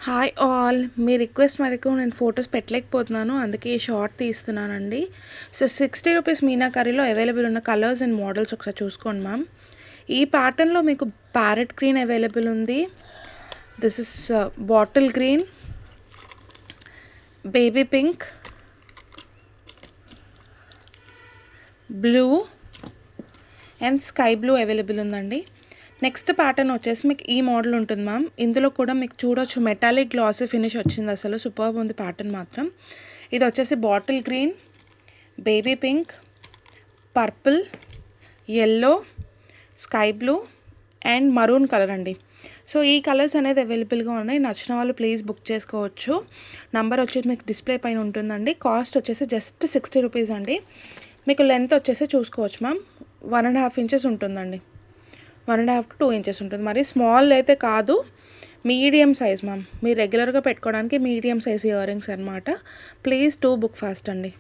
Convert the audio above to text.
Hi all, మీ request మేరకు నేను photos పెట్టలేకపోతున్నాను, అందుకే ఈ షార్ట్ తీస్తున్నానండి. సో 60 రూపీస్ మీనాకరీలో అవైలబుల్ ఉన్న కలర్స్ అండ్ మోడల్స్ ఒకసారి చూసుకోండి మ్యామ్. ఈ ప్యాటర్న్లో మీకు ప్యారెట్ గ్రీన్ అవైలబుల్ ఉంది. This is bottle green, baby pink, blue and sky blue available ఉందండి. నెక్స్ట్ ప్యాటర్న్ వచ్చేసి మీకు ఈ మోడల్ ఉంటుంది మ్యామ్. ఇందులో కూడా మీకు చూడొచ్చు మెటాలిక్ గ్లాసీ ఫినిష్ వచ్చింది, అసలు సూపర్బ్ ఉంది ప్యాటర్న్ మాత్రం. ఇది వచ్చేసి bottle green, baby pink, purple, yellow, sky blue and maroon colour అండి. సో ఈ కలర్స్ అనేది అవైలబుల్గా ఉన్నాయి. నచ్చిన వాళ్ళు ప్లీజ్ బుక్ చేసుకోవచ్చు. నంబర్ వచ్చేసి మీకు డిస్ప్లే పైన ఉంటుందండి. కాస్ట్ వచ్చేసి జస్ట్ 60 రూపీస్ అండి. మీకు లెంత్ వచ్చేసి చూసుకోవచ్చు మ్యామ్, 1.5 ఇంచెస్ ఉంటుందండి. 1.5 to 2 ఇంచెస్ ఉంటుంది. మరి స్మాల్ అయితే కాదు, మీడియం సైజ్ మ్యామ్. మీరు రెగ్యులర్గా పెట్టుకోవడానికి మీడియం సైజ్ ఇయర్ రింగ్స్ అనమాట. ప్లీజ్ బుక్ ఫాస్ట్ అండి.